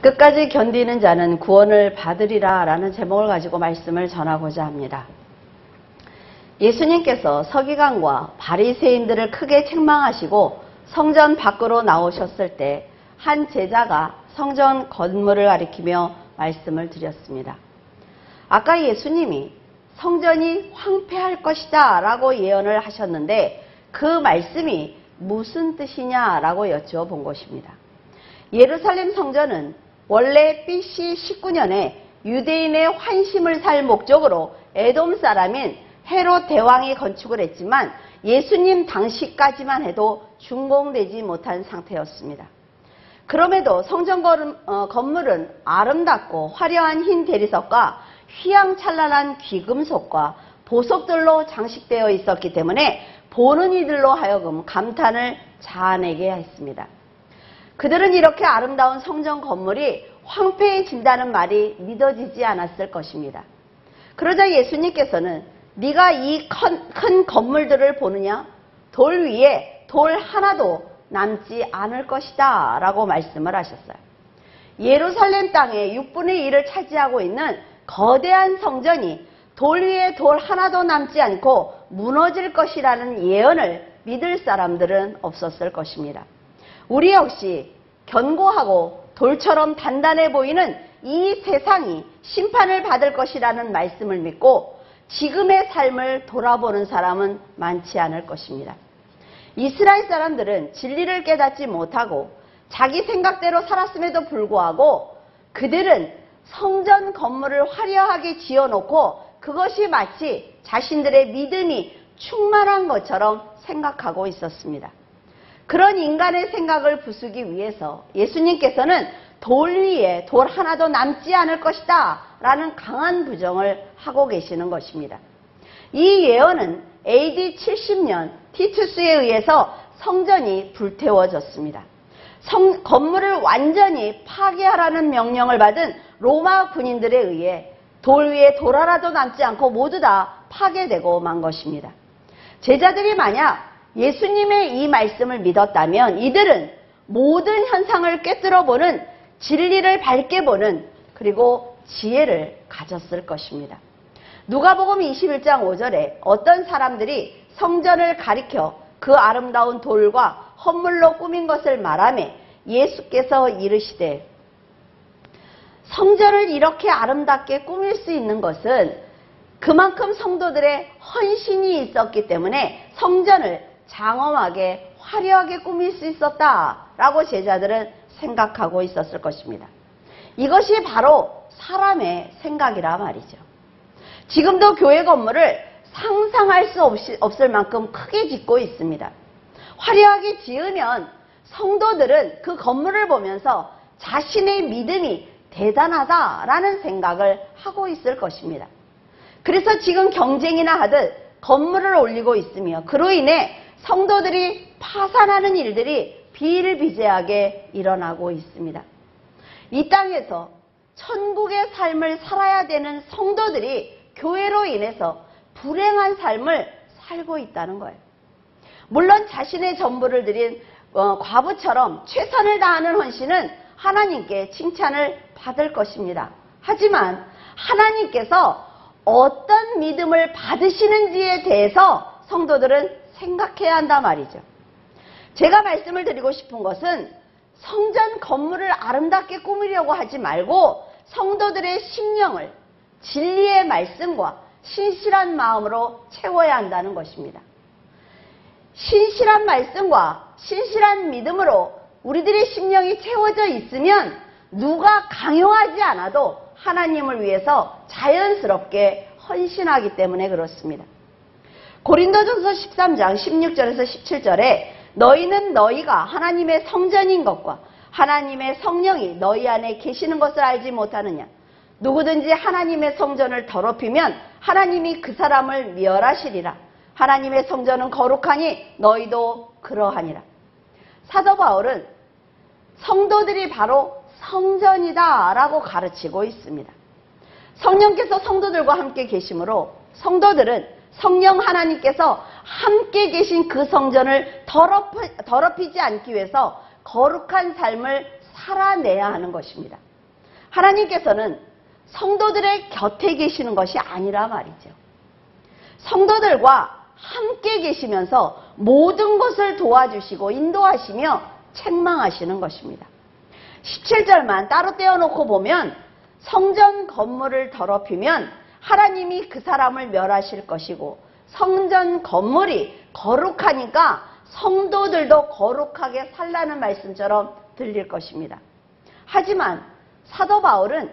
끝까지 견디는 자는 구원을 받으리라 라는 제목을 가지고 말씀을 전하고자 합니다. 예수님께서 서기관과 바리새인들을 크게 책망하시고 성전 밖으로 나오셨을 때 한 제자가 성전 건물을 가리키며 말씀을 드렸습니다. 아까 예수님이 성전이 황폐할 것이다 라고 예언을 하셨는데 그 말씀이 무슨 뜻이냐 라고 여쭤본 것입니다. 예루살렘 성전은 원래 BC 19년에 유대인의 환심을 살 목적으로 에돔 사람인 헤롯 대왕이 건축을 했지만 예수님 당시까지만 해도 준공되지 못한 상태였습니다. 그럼에도 성전 건물은 아름답고 화려한 흰 대리석과 휘황찬란한 귀금속과 보석들로 장식되어 있었기 때문에 보는 이들로 하여금 감탄을 자아내게 했습니다. 그들은 이렇게 아름다운 성전 건물이 황폐해진다는 말이 믿어지지 않았을 것입니다. 그러자 예수님께서는 네가 이 큰 건물들을 보느냐? 돌 위에 돌 하나도 남지 않을 것이다 라고 말씀을 하셨어요. 예루살렘 땅의 6분의 1을 차지하고 있는 거대한 성전이 돌 위에 돌 하나도 남지 않고 무너질 것이라는 예언을 믿을 사람들은 없었을 것입니다. 우리 역시 견고하고 돌처럼 단단해 보이는 이 세상이 심판을 받을 것이라는 말씀을 믿고 지금의 삶을 돌아보는 사람은 많지 않을 것입니다. 이스라엘 사람들은 진리를 깨닫지 못하고 자기 생각대로 살았음에도 불구하고 그들은 성전 건물을 화려하게 지어놓고 그것이 마치 자신들의 믿음이 충만한 것처럼 생각하고 있었습니다. 그런 인간의 생각을 부수기 위해서 예수님께서는 돌 위에 돌 하나도 남지 않을 것이다 라는 강한 부정을 하고 계시는 것입니다. 이 예언은 AD 70년 티투스에 의해서 성전이 불태워졌습니다. 건물을 완전히 파괴하라는 명령을 받은 로마 군인들에 의해 돌 위에 돌 하나도 남지 않고 모두 다 파괴되고 만 것입니다. 제자들이 만약 예수님의 이 말씀을 믿었다면 이들은 모든 현상을 꿰뚫어보는 진리를 밝게 보는 그리고 지혜를 가졌을 것입니다. 누가복음 21장 5절에 어떤 사람들이 성전을 가리켜 그 아름다운 돌과 헌물로 꾸민 것을 말하며 예수께서 이르시되 성전을 이렇게 아름답게 꾸밀 수 있는 것은 그만큼 성도들의 헌신이 있었기 때문에 성전을 장엄하게 화려하게 꾸밀 수 있었다라고 제자들은 생각하고 있었을 것입니다. 이것이 바로 사람의 생각이라 말이죠. 지금도 교회 건물을 상상할 수 없을 만큼 크게 짓고 있습니다. 화려하게 지으면 성도들은 그 건물을 보면서 자신의 믿음이 대단하다라는 생각을 하고 있을 것입니다. 그래서 지금 경쟁이나 하듯 건물을 올리고 있으며 그로 인해 성도들이 파산하는 일들이 비일비재하게 일어나고 있습니다. 이 땅에서 천국의 삶을 살아야 되는 성도들이 교회로 인해서 불행한 삶을 살고 있다는 거예요. 물론 자신의 전부를 드린 과부처럼 최선을 다하는 헌신은 하나님께 칭찬을 받을 것입니다. 하지만 하나님께서 어떤 믿음을 받으시는지에 대해서 성도들은 생각해야 한단 말이죠. 제가 말씀을 드리고 싶은 것은 성전 건물을 아름답게 꾸미려고 하지 말고 성도들의 심령을 진리의 말씀과 신실한 마음으로 채워야 한다는 것입니다. 신실한 말씀과 신실한 믿음으로 우리들의 심령이 채워져 있으면 누가 강요하지 않아도 하나님을 위해서 자연스럽게 헌신하기 때문에 그렇습니다. 고린도전서 13장 16절에서 17절에 너희는 너희가 하나님의 성전인 것과 하나님의 성령이 너희 안에 계시는 것을 알지 못하느냐. 누구든지 하나님의 성전을 더럽히면 하나님이 그 사람을 멸하시리라. 하나님의 성전은 거룩하니 너희도 그러하니라. 사도 바울은 성도들이 바로 성전이다 라고 가르치고 있습니다. 성령께서 성도들과 함께 계시므로 성도들은 성령 하나님께서 함께 계신 그 성전을 더럽히지 않기 위해서 거룩한 삶을 살아내야 하는 것입니다. 하나님께서는 성도들의 곁에 계시는 것이 아니라 말이죠. 성도들과 함께 계시면서 모든 것을 도와주시고 인도하시며 책망하시는 것입니다. 17절만 따로 떼어놓고 보면 성전 건물을 더럽히면 하나님이 그 사람을 멸하실 것이고 성전 건물이 거룩하니까 성도들도 거룩하게 살라는 말씀처럼 들릴 것입니다. 하지만 사도 바울은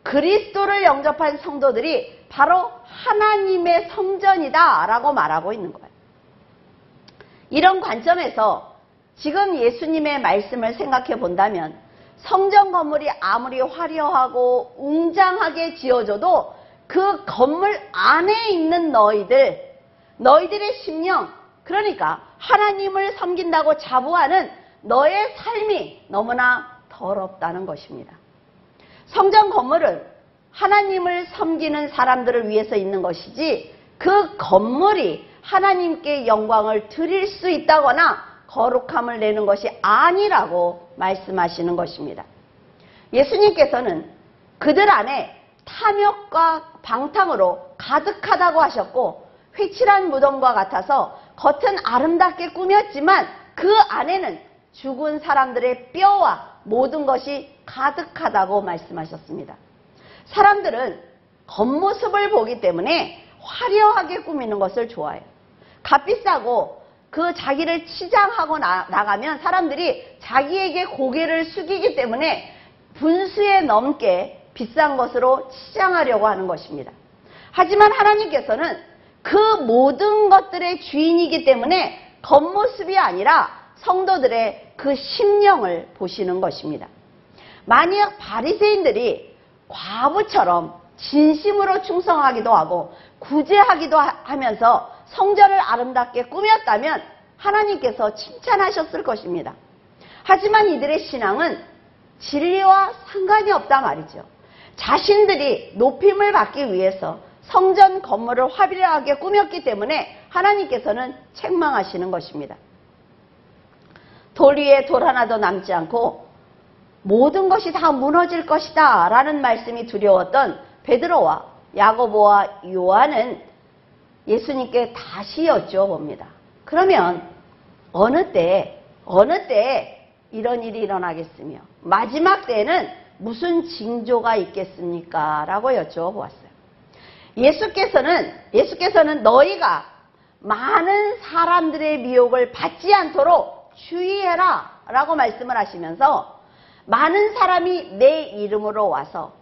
그리스도를 영접한 성도들이 바로 하나님의 성전이다 라고 말하고 있는 거예요. 이런 관점에서 지금 예수님의 말씀을 생각해 본다면 성전 건물이 아무리 화려하고 웅장하게 지어져도 그 건물 안에 있는 너희들의 심령, 그러니까 하나님을 섬긴다고 자부하는 너의 삶이 너무나 더럽다는 것입니다. 성전 건물은 하나님을 섬기는 사람들을 위해서 있는 것이지 그 건물이 하나님께 영광을 드릴 수 있다거나 거룩함을 내는 것이 아니라고 말씀하시는 것입니다. 예수님께서는 그들 안에 탐욕과 방탕으로 가득하다고 하셨고 회칠한 무덤과 같아서 겉은 아름답게 꾸몄지만 그 안에는 죽은 사람들의 뼈와 모든 것이 가득하다고 말씀하셨습니다. 사람들은 겉모습을 보기 때문에 화려하게 꾸미는 것을 좋아해요. 값비싸고 그 자기를 치장하고 나가면 사람들이 자기에게 고개를 숙이기 때문에 분수에 넘게 비싼 것으로 치장하려고 하는 것입니다. 하지만 하나님께서는 그 모든 것들의 주인이기 때문에 겉모습이 아니라 성도들의 그 심령을 보시는 것입니다. 만약 바리새인들이 과부처럼 진심으로 충성하기도 하고 구제하기도 하면서 성전을 아름답게 꾸몄다면 하나님께서 칭찬하셨을 것입니다. 하지만 이들의 신앙은 진리와 상관이 없다 말이죠. 자신들이 높임을 받기 위해서 성전 건물을 화려하게 꾸몄기 때문에 하나님께서는 책망하시는 것입니다. 돌 위에 돌 하나도 남지 않고 모든 것이 다 무너질 것이다 라는 말씀이 두려웠던 베드로와 야고보와 요한은 예수님께 다시 여쭤봅니다. 그러면 어느 때 이런 일이 일어나겠으며 마지막 때에는 무슨 징조가 있겠습니까? 라고 여쭤보았어요. 예수께서는 너희가 많은 사람들의 미혹을 받지 않도록 주의해라 라고 말씀을 하시면서 많은 사람이 내 이름으로 와서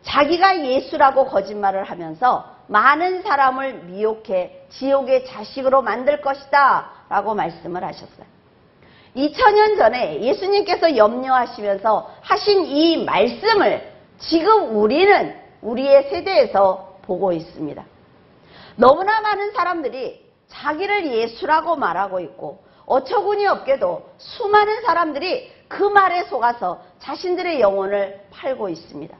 자기가 예수라고 거짓말을 하면서 많은 사람을 미혹해 지옥의 자식으로 만들 것이다 라고 말씀을 하셨어요. 2000년 전에 예수님께서 염려하시면서 하신 이 말씀을 지금 우리는 우리의 세대에서 보고 있습니다. 너무나 많은 사람들이 자기를 예수라고 말하고 있고 어처구니 없게도 수많은 사람들이 그 말에 속아서 자신들의 영혼을 팔고 있습니다.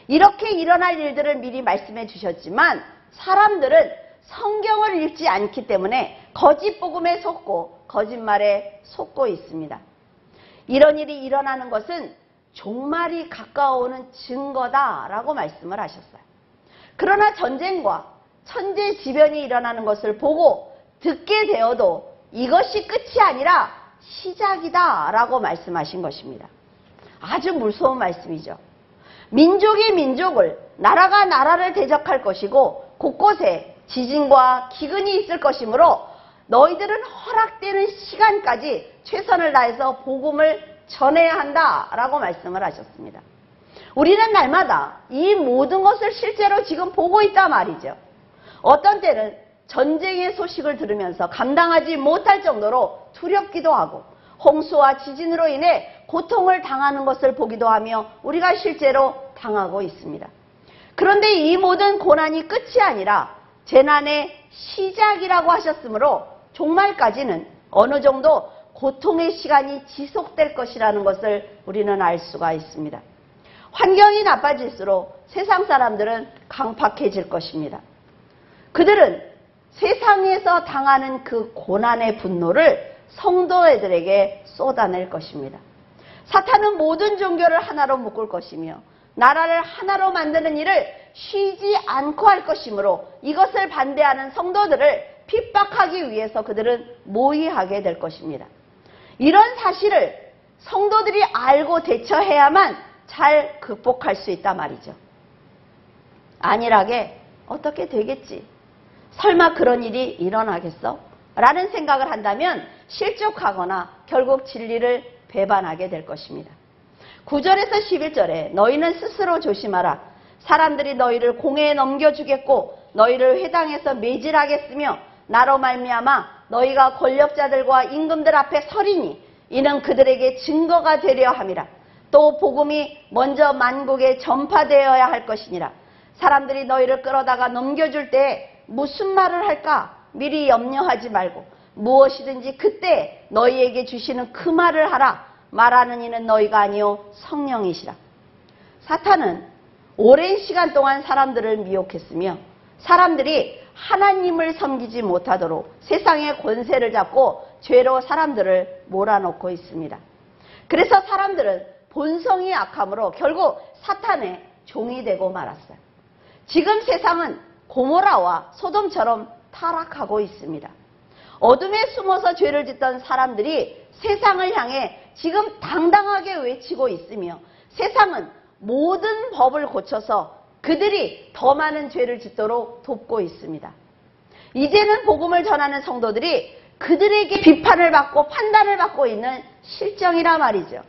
이렇게 일어날 일들을 미리 말씀해 주셨지만 사람들은 성경을 읽지 않기 때문에 거짓 복음에 속고 거짓말에 속고 있습니다. 이런 일이 일어나는 것은 종말이 가까워오는 증거다라고 말씀을 하셨어요. 그러나 전쟁과 천재지변이 일어나는 것을 보고 듣게 되어도 이것이 끝이 아니라 시작이다 라고 말씀하신 것입니다. 아주 무서운 말씀이죠. 민족이 민족을, 나라가 나라를 대적할 것이고 곳곳에 지진과 기근이 있을 것이므로 너희들은 허락되는 시간까지 최선을 다해서 복음을 전해야 한다 라고 말씀을 하셨습니다. 우리는 날마다 이 모든 것을 실제로 지금 보고 있단 말이죠. 어떤 때는 전쟁의 소식을 들으면서 감당하지 못할 정도로 두렵기도 하고 홍수와 지진으로 인해 고통을 당하는 것을 보기도 하며 우리가 실제로 당하고 있습니다. 그런데 이 모든 고난이 끝이 아니라 재난의 시작이라고 하셨으므로 종말까지는 어느 정도 고통의 시간이 지속될 것이라는 것을 우리는 알 수가 있습니다. 환경이 나빠질수록 세상 사람들은 강팍해질 것입니다. 그들은 세상에서 당하는 그 고난의 분노를 성도들에게 쏟아낼 것입니다. 사탄은 모든 종교를 하나로 묶을 것이며 나라를 하나로 만드는 일을 쉬지 않고 할 것이므로 이것을 반대하는 성도들을 핍박하기 위해서 그들은 모의하게 될 것입니다. 이런 사실을 성도들이 알고 대처해야만 잘 극복할 수 있단 말이죠. 안일하게 어떻게 되겠지? 설마 그런 일이 일어나겠어? 라는 생각을 한다면 실족하거나 결국 진리를 배반하게 될 것입니다. 9절에서 11절에 너희는 스스로 조심하라. 사람들이 너희를 공회에 넘겨주겠고 너희를 회당에서 매질하겠으며 나로 말미암아 너희가 권력자들과 임금들 앞에 서리니 이는 그들에게 증거가 되려 함이라. 또 복음이 먼저 만국에 전파되어야 할 것이니라. 사람들이 너희를 끌어다가 넘겨줄 때 무슨 말을 할까 미리 염려하지 말고 무엇이든지 그때 너희에게 주시는 그 말을 하라. 말하는 이는 너희가 아니요 성령이시라. 사탄은 오랜 시간 동안 사람들을 미혹했으며 사람들이 하나님을 섬기지 못하도록 세상의 권세를 잡고 죄로 사람들을 몰아넣고 있습니다. 그래서 사람들은 본성이 악함으로 결국 사탄의 종이 되고 말았어요. 지금 세상은 고모라와 소돔처럼 타락하고 있습니다. 어둠에 숨어서 죄를 짓던 사람들이 세상을 향해 지금 당당하게 외치고 있으며 세상은 모든 법을 고쳐서 그들이 더 많은 죄를 짓도록 돕고 있습니다. 이제는 복음을 전하는 성도들이 그들에게 비판을 받고 판단을 받고 있는 실정이라 말이죠.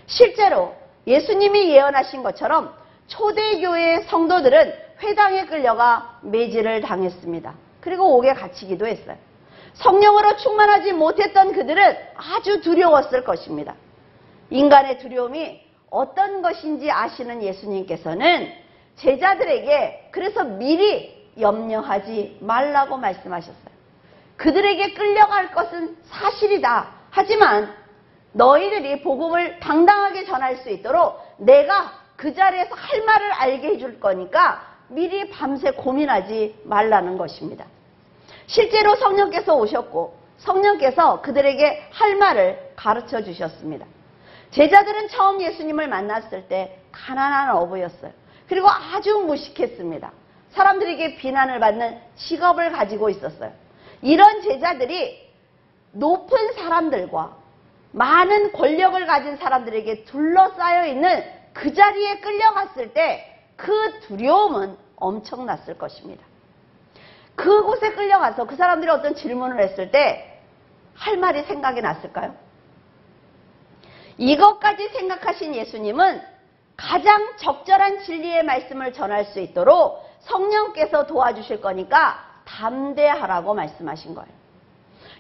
실제로 예수님이 예언하신 것처럼 초대교회의 성도들은 회당에 끌려가 매질을 당했습니다. 그리고 옥에 갇히기도 했어요. 성령으로 충만하지 못했던 그들은 아주 두려웠을 것입니다. 인간의 두려움이 어떤 것인지 아시는 예수님께서는 제자들에게 그래서 미리 염려하지 말라고 말씀하셨어요. 그들에게 끌려갈 것은 사실이다. 하지만 너희들이 복음을 당당하게 전할 수 있도록 내가 그 자리에서 할 말을 알게 해줄 거니까 미리 밤새 고민하지 말라는 것입니다. 실제로 성령께서 오셨고 성령께서 그들에게 할 말을 가르쳐 주셨습니다. 제자들은 처음 예수님을 만났을 때 가난한 어부였어요. 그리고 아주 무식했습니다. 사람들에게 비난을 받는 직업을 가지고 있었어요. 이런 제자들이 높은 사람들과 많은 권력을 가진 사람들에게 둘러싸여 있는 그 자리에 끌려갔을 때 그 두려움은 엄청났을 것입니다. 그곳에 끌려가서 그 사람들이 어떤 질문을 했을 때 할 말이 생각이 났을까요? 이것까지 생각하신 예수님은 가장 적절한 진리의 말씀을 전할 수 있도록 성령께서 도와주실 거니까 담대하라고 말씀하신 거예요.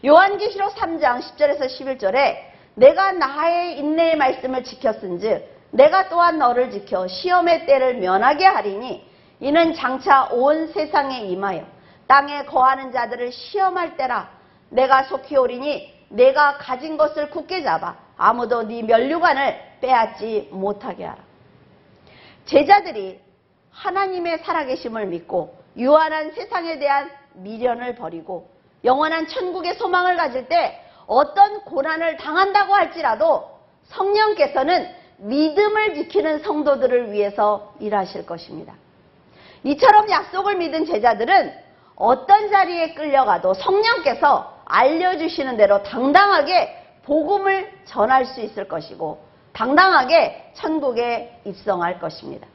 요한계시록 3장 10절에서 11절에 내가 나의 인내의 말씀을 지켰은즉 내가 또한 너를 지켜 시험의 때를 면하게 하리니 이는 장차 온 세상에 임하여 땅에 거하는 자들을 시험할 때라. 내가 속히 오리니 내가 가진 것을 굳게 잡아 아무도 네 면류관을 빼앗지 못하게 하라. 제자들이 하나님의 살아계심을 믿고 유한한 세상에 대한 미련을 버리고 영원한 천국의 소망을 가질 때 어떤 고난을 당한다고 할지라도 성령께서는 믿음을 지키는 성도들을 위해서 일하실 것입니다. 이처럼 약속을 믿은 제자들은 어떤 자리에 끌려가도 성령께서 알려주시는 대로 당당하게 복음을 전할 수 있을 것이고 당당하게 천국에 입성할 것입니다.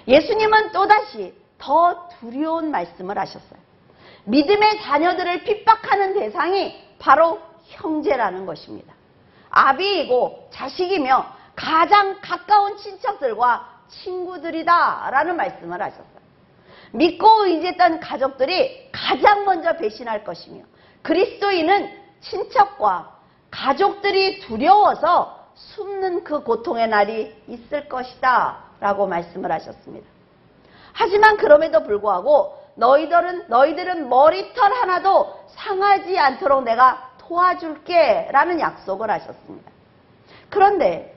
예수님은 또다시 더 두려운 말씀을 하셨어요. 믿음의 자녀들을 핍박하는 대상이 바로 형제라는 것입니다. 아비이고 자식이며 가장 가까운 친척들과 친구들이다 라는 말씀을 하셨어요. 믿고 의지했던 가족들이 가장 먼저 배신할 것이며 그리스도인은 친척과 가족들이 두려워서 숨는 그 고통의 날이 있을 것이다 라고 말씀을 하셨습니다. 하지만 그럼에도 불구하고 너희들은 머리털 하나도 상하지 않도록 내가 도와줄게 라는 약속을 하셨습니다. 그런데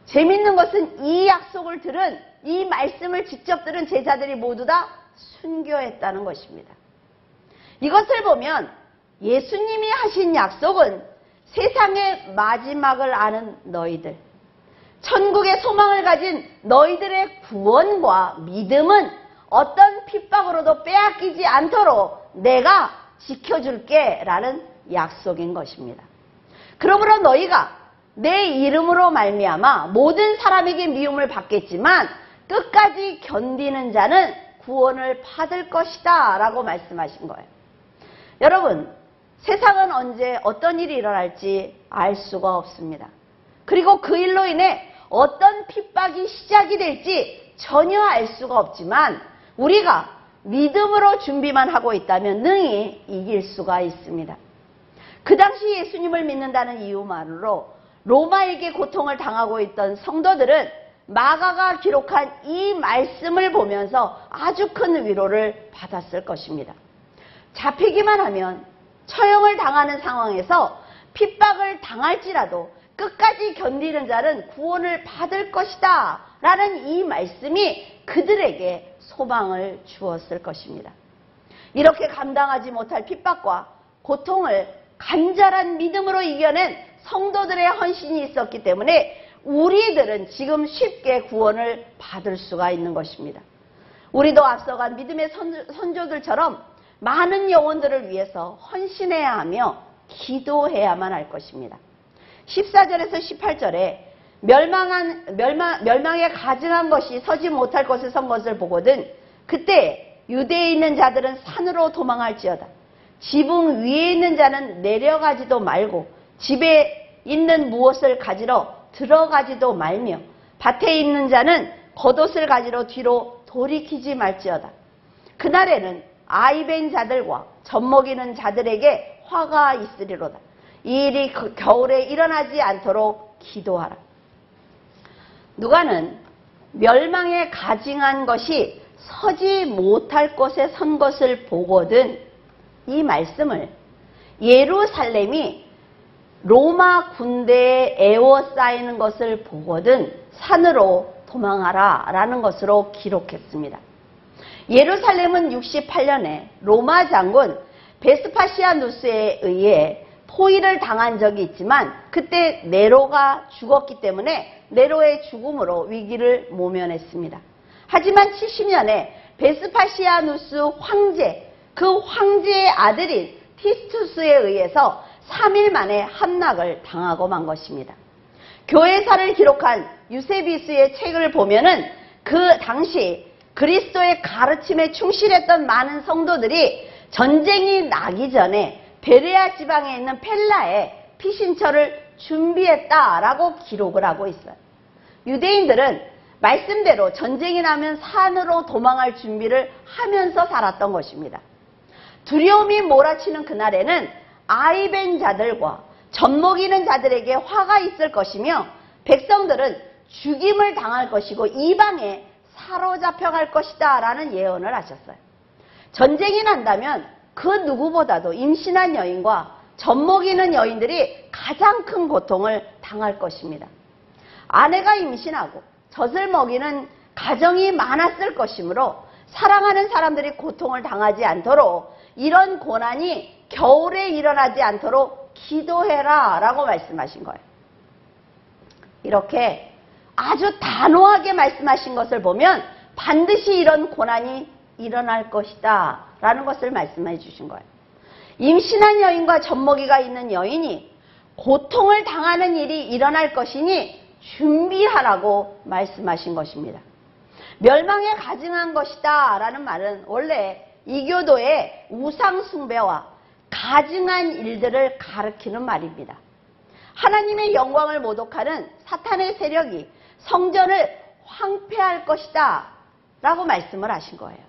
재밌는 것은 이 약속을 들은 이 말씀을 직접 들은 제자들이 모두 다 순교했다는 것입니다. 이것을 보면 예수님이 하신 약속은 세상의 마지막을 아는 너희들, 천국의 소망을 가진 너희들의 구원과 믿음은 어떤 핍박으로도 빼앗기지 않도록 내가 지켜줄게 라는 약속인 것입니다. 그러므로 너희가 내 이름으로 말미암아 모든 사람에게 미움을 받겠지만 끝까지 견디는 자는 구원을 받을 것이다 라고 말씀하신 거예요. 여러분, 세상은 언제 어떤 일이 일어날지 알 수가 없습니다. 그리고 그 일로 인해 어떤 핍박이 시작이 될지 전혀 알 수가 없지만 우리가 믿음으로 준비만 하고 있다면 능히 이길 수가 있습니다. 그 당시 예수님을 믿는다는 이유만으로 로마에게 고통을 당하고 있던 성도들은 마가가 기록한 이 말씀을 보면서 아주 큰 위로를 받았을 것입니다. 잡히기만 하면 처형을 당하는 상황에서 핍박을 당할지라도 끝까지 견디는 자는 구원을 받을 것이다 라는 이 말씀이 그들에게 소망을 주었을 것입니다. 이렇게 감당하지 못할 핍박과 고통을 간절한 믿음으로 이겨낸 성도들의 헌신이 있었기 때문에 우리들은 지금 쉽게 구원을 받을 수가 있는 것입니다. 우리도 앞서간 믿음의 선조들처럼 많은 영혼들을 위해서 헌신해야 하며 기도해야만 할 것입니다. 14절에서 18절에 멸망에 가증한 것이 서지 못할 곳에 선 것을 보거든 그때 유대에 있는 자들은 산으로 도망할지어다. 지붕 위에 있는 자는 내려가지도 말고 집에 있는 무엇을 가지러 들어가지도 말며 밭에 있는 자는 겉옷을 가지러 뒤로 돌이키지 말지어다. 그날에는 아이벤 자들과 젖먹이는 자들에게 화가 있으리로다. 이 일이 겨울에 일어나지 않도록 기도하라. 누가는 멸망에 가증한 것이 서지 못할 곳에 선 것을 보거든 이 말씀을 예루살렘이 로마 군대에 에워싸이는 것을 보거든 산으로 도망하라 라는 것으로 기록했습니다. 예루살렘은 68년에 로마 장군 베스파시아누스에 의해 포위를 당한 적이 있지만 그때 네로가 죽었기 때문에 네로의 죽음으로 위기를 모면했습니다. 하지만 70년에 베스파시아누스 황제, 그 황제의 아들인 티투스에 의해서 3일 만에 함락을 당하고 만 것입니다. 교회사를 기록한 유세비스의 책을 보면은 그 당시 그리스도의 가르침에 충실했던 많은 성도들이 전쟁이 나기 전에 베레아 지방에 있는 펠라에 피신처를 준비했다라고 기록을 하고 있어요. 유대인들은 말씀대로 전쟁이 나면 산으로 도망할 준비를 하면서 살았던 것입니다. 두려움이 몰아치는 그날에는 아이벤 자들과 젖먹이는 자들에게 화가 있을 것이며 백성들은 죽임을 당할 것이고 이방에 사로잡혀갈 것이다 라는 예언을 하셨어요. 전쟁이 난다면 그 누구보다도 임신한 여인과 젖먹이는 여인들이 가장 큰 고통을 당할 것입니다. 아내가 임신하고 젖을 먹이는 가정이 많았을 것이므로 사랑하는 사람들이 고통을 당하지 않도록 이런 고난이 겨울에 일어나지 않도록 기도해라 라고 말씀하신 거예요. 이렇게 아주 단호하게 말씀하신 것을 보면 반드시 이런 고난이 일어날 것이다 라는 것을 말씀해 주신 거예요. 임신한 여인과 젖먹이가 있는 여인이 고통을 당하는 일이 일어날 것이니 준비하라고 말씀하신 것입니다. 멸망에 가증한 것이다 라는 말은 원래 이교도의 우상숭배와 가증한 일들을 가리키는 말입니다. 하나님의 영광을 모독하는 사탄의 세력이 성전을 황폐할 것이다 라고 말씀을 하신 거예요.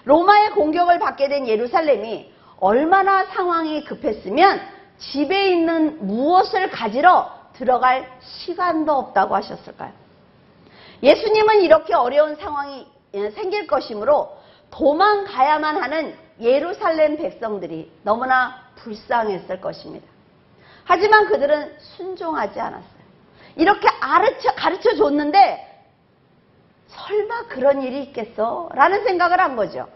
로마의 공격을 받게 된 예루살렘이 얼마나 상황이 급했으면 집에 있는 무엇을 가지러 들어갈 시간도 없다고 하셨을까요? 예수님은 이렇게 어려운 상황이 생길 것이므로 도망가야만 하는 예루살렘 백성들이 너무나 불쌍했을 것입니다. 하지만 그들은 순종하지 않았어요. 이렇게 가르쳐 줬는데 설마 그런 일이 있겠어? 라는 생각을 한 거죠.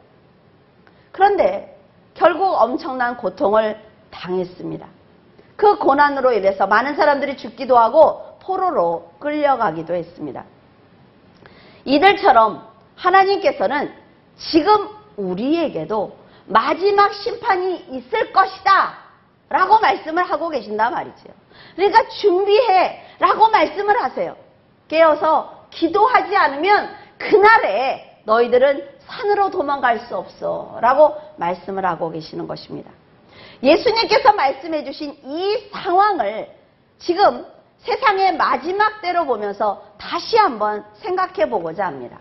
그런데 결국 엄청난 고통을 당했습니다. 그 고난으로 인해서 많은 사람들이 죽기도 하고 포로로 끌려가기도 했습니다. 이들처럼 하나님께서는 지금 우리에게도 마지막 심판이 있을 것이다 라고 말씀을 하고 계신단 말이죠. 그러니까 준비해 라고 말씀을 하세요. 깨어서 기도하지 않으면 그날에 너희들은 산으로 도망갈 수 없어 라고 말씀을 하고 계시는 것입니다. 예수님께서 말씀해 주신 이 상황을 지금 세상의 마지막 때로 보면서 다시 한번 생각해 보고자 합니다.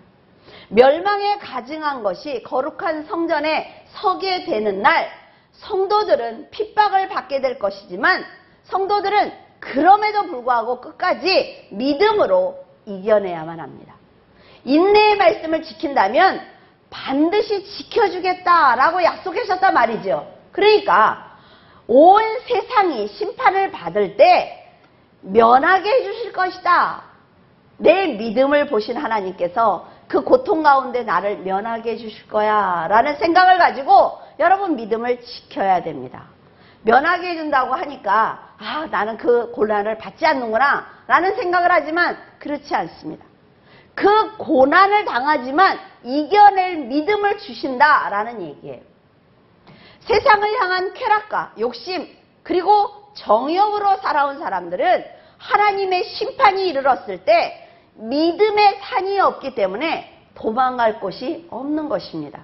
멸망에 가증한 것이 거룩한 성전에 서게 되는 날 성도들은 핍박을 받게 될 것이지만 성도들은 그럼에도 불구하고 끝까지 믿음으로 이겨내야만 합니다. 인내의 말씀을 지킨다면 반드시 지켜주겠다라고 약속하셨단 말이죠. 그러니까 온 세상이 심판을 받을 때 면하게 해주실 것이다. 내 믿음을 보신 하나님께서 그 고통 가운데 나를 면하게 해주실 거야 라는 생각을 가지고 여러분 믿음을 지켜야 됩니다. 면하게 해준다고 하니까 나는 그 고난을 받지 않는구나 라는 생각을 하지만 그렇지 않습니다. 그 고난을 당하지만 이겨낼 믿음을 주신다 라는 얘기예요. 세상을 향한 쾌락과 욕심 그리고 정욕으로 살아온 사람들은 하나님의 심판이 이르렀을 때 믿음의 산이 없기 때문에 도망갈 곳이 없는 것입니다.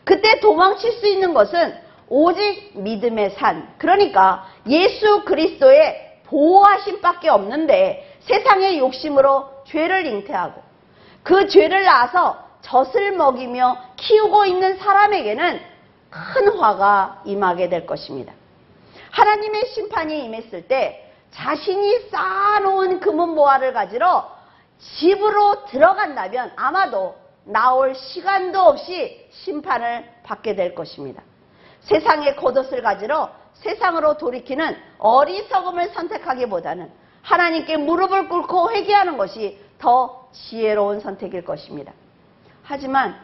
그때 도망칠 수 있는 것은 오직 믿음의 산, 그러니까 예수 그리스도의 보호하심 밖에 없는데 세상의 욕심으로 죄를 잉태하고 그 죄를 낳아서 젖을 먹이며 키우고 있는 사람에게는 큰 화가 임하게 될 것입니다. 하나님의 심판이 임했을 때 자신이 쌓아놓은 금은보화를 가지러 집으로 들어간다면 아마도 나올 시간도 없이 심판을 받게 될 것입니다. 세상의 겉옷을 가지러 세상으로 돌이키는 어리석음을 선택하기보다는 하나님께 무릎을 꿇고 회개하는 것이 더 지혜로운 선택일 것입니다. 하지만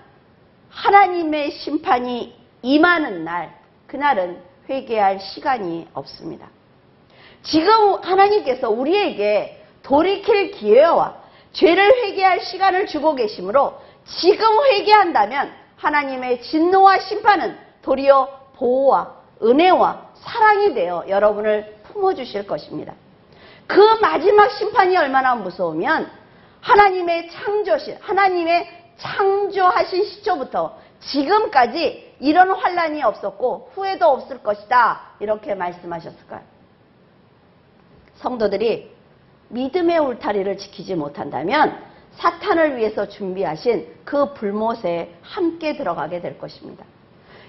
하나님의 심판이 임하는 날, 그날은 회개할 시간이 없습니다. 지금 하나님께서 우리에게 돌이킬 기회와 죄를 회개할 시간을 주고 계시므로 지금 회개한다면 하나님의 진노와 심판은 도리어 보호와 은혜와 사랑이 되어 여러분을 품어주실 것입니다. 그 마지막 심판이 얼마나 무서우면 하나님의 창조하신 시초부터 지금까지 이런 환난이 없었고 후회도 없을 것이다 이렇게 말씀하셨을까요? 성도들이 믿음의 울타리를 지키지 못한다면 사탄을 위해서 준비하신 그 불못에 함께 들어가게 될 것입니다.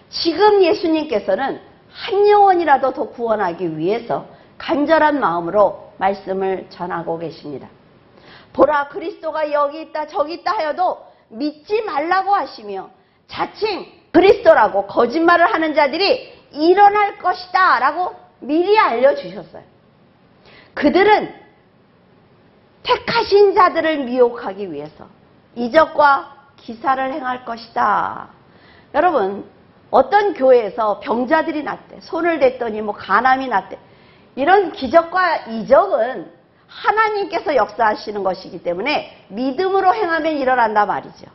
지금 예수님께서는 한 영혼이라도 더 구원하기 위해서 간절한 마음으로 말씀을 전하고 계십니다. 보라, 그리스도가 여기 있다 저기 있다 하여도 믿지 말라고 하시며 자칭 그리스도라고 거짓말을 하는 자들이 일어날 것이다 라고 미리 알려주셨어요. 그들은 택하신 자들을 미혹하기 위해서 이적과 기사를 행할 것이다. 여러분, 어떤 교회에서 병자들이 낫대, 손을 댔더니 간암이 낫대, 이런 기적과 이적은 하나님께서 역사하시는 것이기 때문에 믿음으로 행하면 일어난다 말이죠.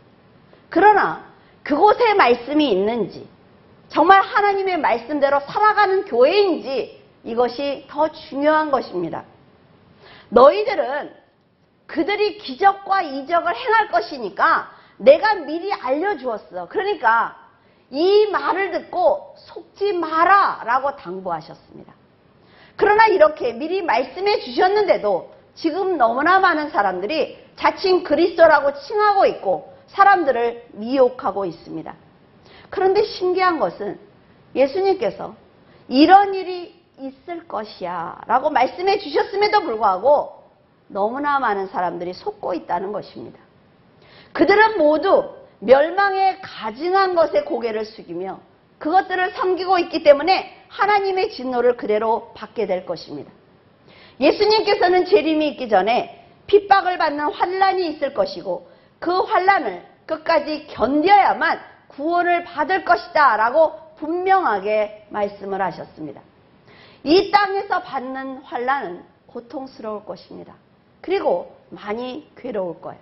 그러나 그곳에 말씀이 있는지, 정말 하나님의 말씀대로 살아가는 교회인지, 이것이 더 중요한 것입니다. 너희들은 그들이 기적과 이적을 행할 것이니까 내가 미리 알려주었어. 그러니까 이 말을 듣고 속지 마라 라고 당부하셨습니다. 그러나 이렇게 미리 말씀해 주셨는데도 지금 너무나 많은 사람들이 자칭 그리스도라고 칭하고 있고 사람들을 미혹하고 있습니다. 그런데 신기한 것은 예수님께서 이런 일이 있을 것이야 라고 말씀해 주셨음에도 불구하고 너무나 많은 사람들이 속고 있다는 것입니다. 그들은 모두 멸망에 가증한 것에 고개를 숙이며 그것들을 섬기고 있기 때문에 하나님의 진노를 그대로 받게 될 것입니다. 예수님께서는 재림이 있기 전에 핍박을 받는 환난이 있을 것이고 그 환난을 끝까지 견뎌야만 구원을 받을 것이다 라고 분명하게 말씀을 하셨습니다. 이 땅에서 받는 환난은 고통스러울 것입니다. 그리고 많이 괴로울 거예요.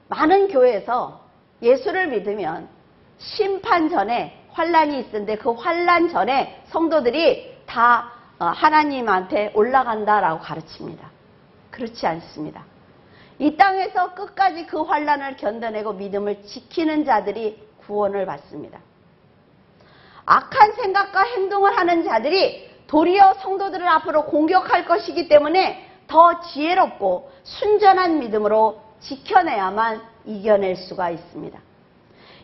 많은 교회에서 예수를 믿으면 심판 전에 환란이 있는데 그 환란 전에 성도들이 다 하나님한테 올라간다라고 가르칩니다. 그렇지 않습니다. 이 땅에서 끝까지 그 환란을 견뎌내고 믿음을 지키는 자들이 구원을 받습니다. 악한 생각과 행동을 하는 자들이 도리어 성도들을 앞으로 공격할 것이기 때문에 더 지혜롭고 순전한 믿음으로 지켜내야만 이겨낼 수가 있습니다.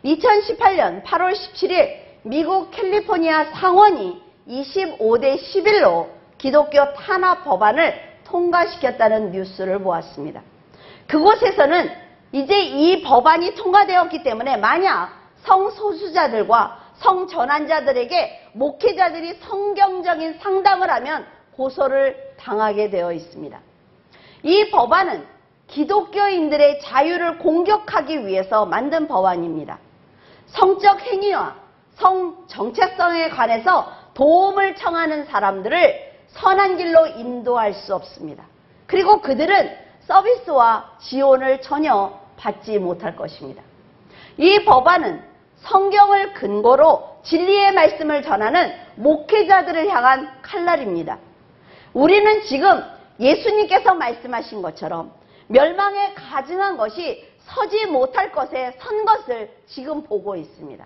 2018년 8월 17일 미국 캘리포니아 상원이 25대 11로 기독교 탄압 법안을 통과시켰다는 뉴스를 보았습니다. 그곳에서는 이제 이 법안이 통과되었기 때문에 만약 성소수자들과 성전환자들에게 목회자들이 성경적인 상담을 하면 고소를 당하게 되어 있습니다. 이 법안은 기독교인들의 자유를 공격하기 위해서 만든 법안입니다. 성적 행위와 성 정체성에 관해서 도움을 청하는 사람들을 선한 길로 인도할 수 없습니다. 그리고 그들은 서비스와 지원을 전혀 받지 못할 것입니다. 이 법안은 성경을 근거로 진리의 말씀을 전하는 목회자들을 향한 칼날입니다. 우리는 지금 예수님께서 말씀하신 것처럼 멸망에 가증한 것이 서지 못할 것에 선 것을 지금 보고 있습니다.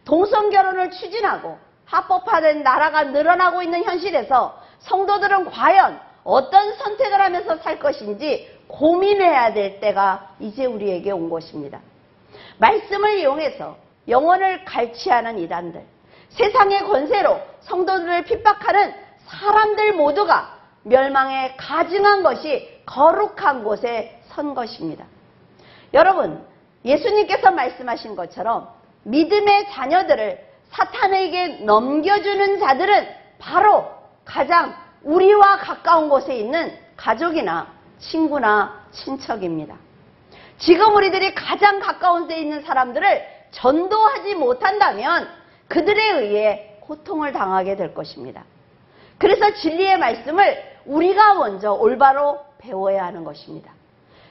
동성결혼을 추진하고 합법화된 나라가 늘어나고 있는 현실에서 성도들은 과연 어떤 선택을 하면서 살 것인지 고민해야 될 때가 이제 우리에게 온 것입니다. 말씀을 이용해서 영혼을 갈취하는 이단들, 세상의 권세로 성도들을 핍박하는 사람들 모두가 멸망에 가증한 것이 거룩한 곳에 선 것입니다. 여러분, 예수님께서 말씀하신 것처럼 믿음의 자녀들을 사탄에게 넘겨주는 자들은 바로 가장 우리와 가까운 곳에 있는 가족이나 친구나 친척입니다. 지금 우리들이 가장 가까운 데 있는 사람들을 전도하지 못한다면 그들에 의해 고통을 당하게 될 것입니다. 그래서 진리의 말씀을 우리가 먼저 올바로 배워야 하는 것입니다.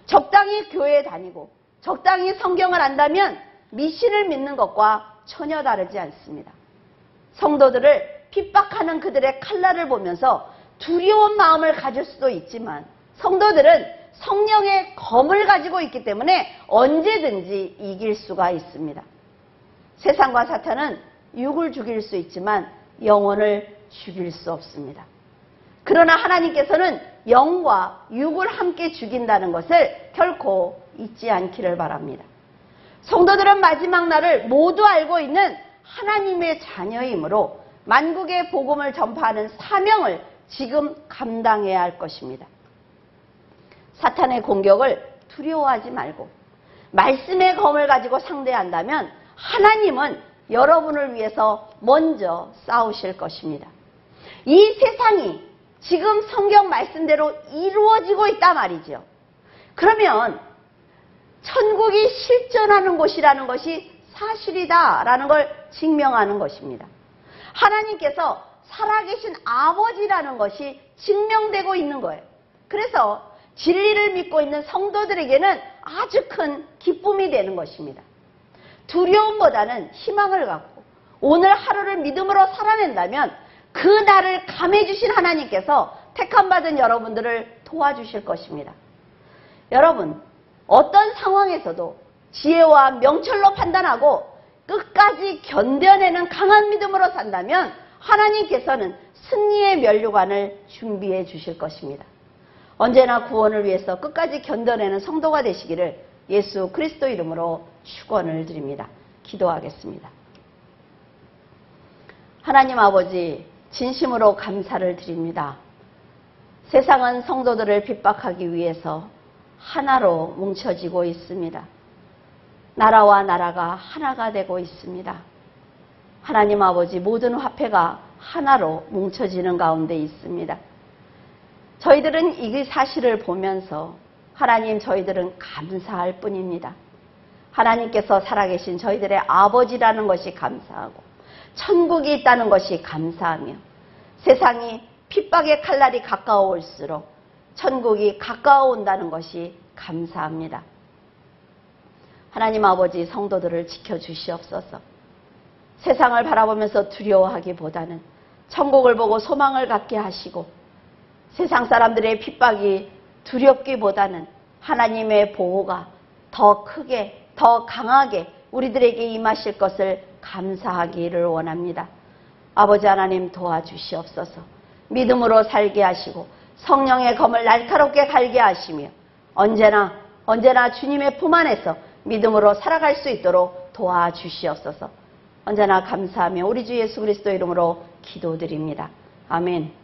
적당히 교회에 다니고 적당히 성경을 안다면 미신을 믿는 것과 전혀 다르지 않습니다. 성도들을 핍박하는 그들의 칼날을 보면서 두려운 마음을 가질 수도 있지만 성도들은 성령의 검을 가지고 있기 때문에 언제든지 이길 수가 있습니다. 세상과 사탄은 육을 죽일 수 있지만 영혼을 죽일 수 없습니다. 그러나 하나님께서는 영과 육을 함께 죽인다는 것을 결코 잊지 않기를 바랍니다. 성도들은 마지막 날을 모두 알고 있는 하나님의 자녀이므로 만국의 복음을 전파하는 사명을 지금 감당해야 할 것입니다. 사탄의 공격을 두려워하지 말고 말씀의 검을 가지고 상대한다면 하나님은 여러분을 위해서 먼저 싸우실 것입니다. 이 세상이 지금 성경 말씀대로 이루어지고 있단 말이죠. 그러면 천국이 실존하는 곳이라는 것이 사실이다라는 걸 증명하는 것입니다. 하나님께서 살아계신 아버지라는 것이 증명되고 있는 거예요. 그래서 진리를 믿고 있는 성도들에게는 아주 큰 기쁨이 되는 것입니다. 두려움보다는 희망을 갖고 오늘 하루를 믿음으로 살아낸다면 그 날을 감해주신 하나님께서 택함받은 여러분들을 도와주실 것입니다. 여러분, 어떤 상황에서도 지혜와 명철로 판단하고 끝까지 견뎌내는 강한 믿음으로 산다면 하나님께서는 승리의 면류관을 준비해 주실 것입니다. 언제나 구원을 위해서 끝까지 견뎌내는 성도가 되시기를 예수 그리스도 이름으로 축원을 드립니다. 기도하겠습니다. 하나님 아버지, 진심으로 감사를 드립니다. 세상은 성도들을 핍박하기 위해서 하나로 뭉쳐지고 있습니다. 나라와 나라가 하나가 되고 있습니다. 하나님 아버지, 모든 화폐가 하나로 뭉쳐지는 가운데 있습니다. 저희들은 이 사실을 보면서 하나님, 저희들은 감사할 뿐입니다. 하나님께서 살아계신 저희들의 아버지라는 것이 감사하고 천국이 있다는 것이 감사하며 세상이 핍박의 칼날이 가까워올수록 천국이 가까워 온다는 것이 감사합니다. 하나님 아버지, 성도들을 지켜주시옵소서. 세상을 바라보면서 두려워하기보다는 천국을 보고 소망을 갖게 하시고, 세상 사람들의 핍박이 두렵기보다는 하나님의 보호가 더 크게, 더 강하게 우리들에게 임하실 것을 감사하기를 원합니다. 아버지 하나님, 도와주시옵소서. 믿음으로 살게 하시고 성령의 검을 날카롭게 갈게 하시며 언제나 주님의 품 안에서 믿음으로 살아갈 수 있도록 도와주시옵소서. 언제나 감사하며 우리 주 예수 그리스도 이름으로 기도드립니다. 아멘.